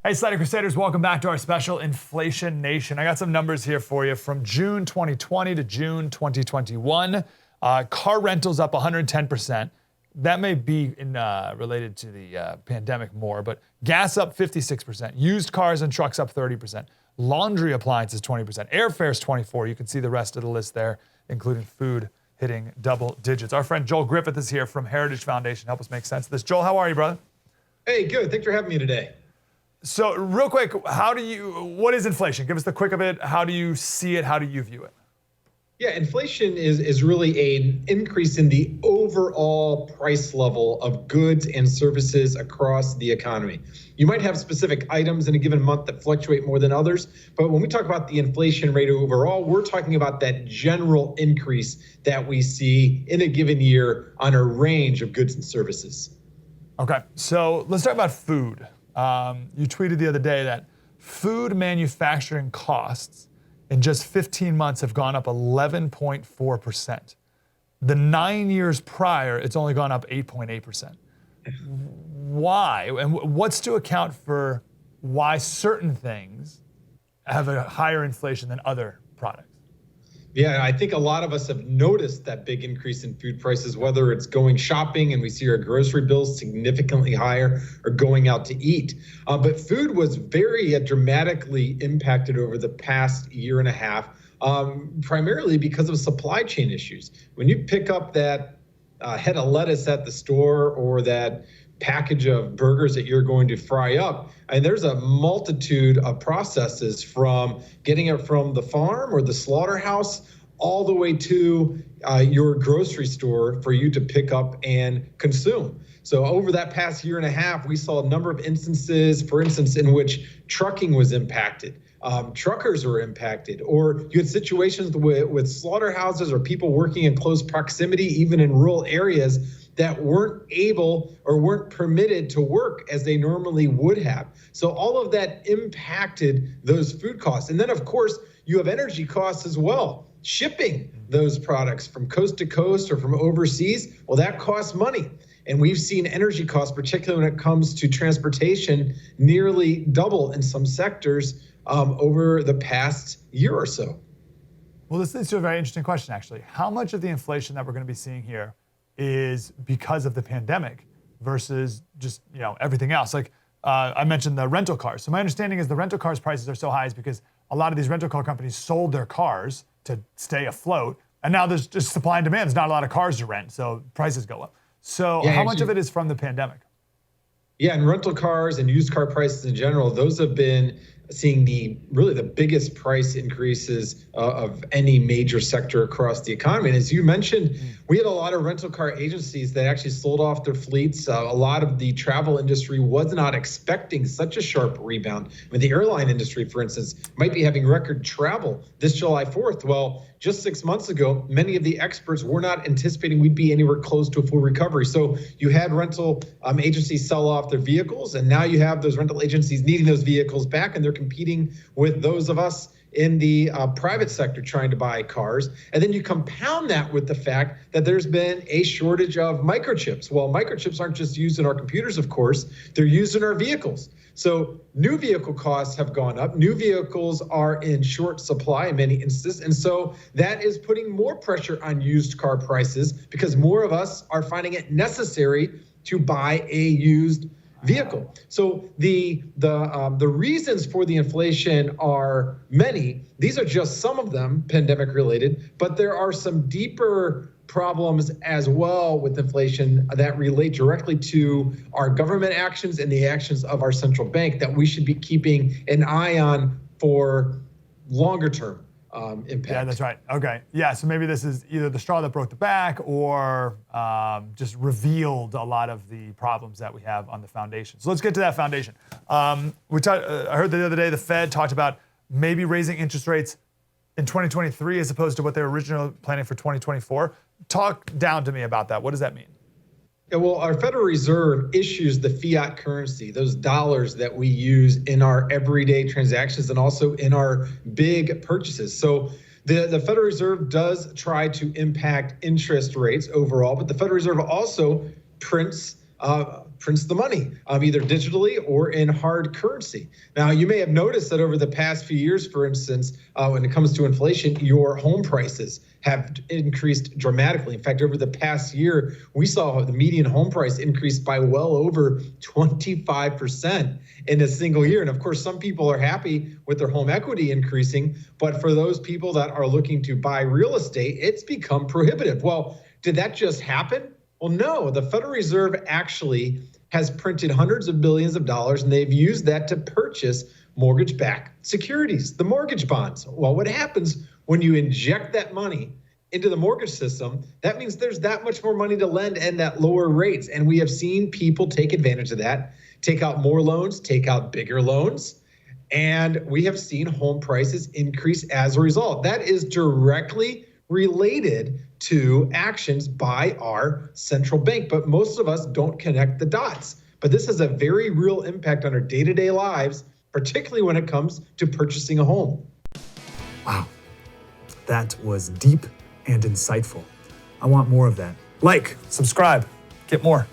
Hey, Slider Crusaders, welcome back to our special Inflation Nation. I got some numbers here for you from June 2020 to June 2021. Car rentals up 110%. That may be related to the pandemic more, but gas up 56%. Used cars and trucks up 30%. Laundry appliances 20%. Airfares 24%. You can see the rest of the list there, including food hitting double digits. Our friend Joel Griffith is here from Heritage Foundation. Help us make sense of this. Joel, how are you, brother? Hey, good. Thanks for having me today. So real quick, what is inflation? Give us the quick of it. How do you see it? How do you view it? Yeah, inflation is really an increase in the overall price level of goods and services across the economy. You might have specific items in a given month that fluctuate more than others, but when we talk about the inflation rate overall, we're talking about that general increase that we see in a given year on a range of goods and services. Okay, so let's talk about food. You tweeted the other day that food manufacturing costs in just 15 months have gone up 11.4%. The 9 years prior, it's only gone up 8.8%. Why? And what's to account for why certain things have a higher inflation than other products? Yeah, I think a lot of us have noticed that big increase in food prices, whether it's going shopping and we see our grocery bills significantly higher or going out to eat. But food was very dramatically impacted over the past year and a half, primarily because of supply chain issues. When you pick up that head of lettuce at the store or that package of burgers that you're going to fry up, and there's a multitude of processes from getting it from the farm or the slaughterhouse all the way to your grocery store for you to pick up and consume. So over that past year and a half, we saw a number of instances, for instance, in which trucking was impacted. Truckers were impacted, or you had situations with slaughterhouses or people working in close proximity, even in rural areas, that weren't able or weren't permitted to work as they normally would have. So all of that impacted those food costs. And then, of course, you have energy costs as well. Shipping those products from coast to coast or from overseas, well, that costs money. And we've seen energy costs, particularly when it comes to transportation, nearly double in some sectors over the past year or so. Well, this leads to a very interesting question, actually. How much of the inflation that we're going to be seeing here is because of the pandemic versus just, everything else? Like I mentioned the rental cars. So my understanding is the rental cars prices are so high is because a lot of these rental car companies sold their cars to stay afloat. And now there's just supply and demand. There's not a lot of cars to rent, so prices go up. So how much of it is from the pandemic? Yeah, and rental cars and used car prices in general, those have been seeing the biggest price increases of any major sector across the economy. And as you mentioned, we had a lot of rental car agencies that actually sold off their fleets. A lot of the travel industry was not expecting such a sharp rebound. I mean, the airline industry, for instance, might be having record travel this July 4th. Well, just 6 months ago, many of the experts were not anticipating we'd be anywhere close to a full recovery. So you had rental agencies sell off their vehicles, and now you have those rental agencies needing those vehicles back, and they're competing with those of us in the private sector trying to buy cars. And then you compound that with the fact that there's been a shortage of microchips. Well, microchips aren't just used in our computers, of course, they're used in our vehicles. So new vehicle costs have gone up. New vehicles are in short supply in many instances. And so that is putting more pressure on used car prices because more of us are finding it necessary to buy a used vehicle. So the reasons for the inflation are many. These are just some of them pandemic related, but there are some deeper problems as well with inflation that relate directly to our government actions and the actions of our central bank that we should be keeping an eye on for longer term impact. Yeah, that's right. Okay. Yeah, so maybe this is either the straw that broke the back or just revealed a lot of the problems that we have on the foundation. So let's get to that foundation. I heard the other day the Fed talked about maybe raising interest rates in 2023 as opposed to what they were originally planning for 2024. Talk down to me about that. What does that mean? Yeah, well, our Federal Reserve issues the fiat currency, those dollars that we use in our everyday transactions and also in our big purchases. So the Federal Reserve does try to impact interest rates overall, but the Federal Reserve also prints prints the money, either digitally or in hard currency. Now, you may have noticed that over the past few years, for instance, when it comes to inflation, your home prices have increased dramatically. In fact, over the past year, we saw the median home price increase by well over 25% in a single year. And of course, some people are happy with their home equity increasing, but for those people that are looking to buy real estate, it's become prohibitive. Well, did that just happen? Well, no, the Federal Reserve actually has printed hundreds of billions of dollars, and they've used that to purchase mortgage-backed securities, the mortgage bonds. Well, what happens when you inject that money into the mortgage system? That means there's that much more money to lend and at lower rates. And we have seen people take advantage of that, take out more loans, take out bigger loans. And we have seen home prices increase as a result. That is directly related to actions by our central bank. But most of us don't connect the dots. But this has a very real impact on our day-to-day lives, particularly when it comes to purchasing a home. Wow, that was deep and insightful. I want more of that. Like, subscribe, get more.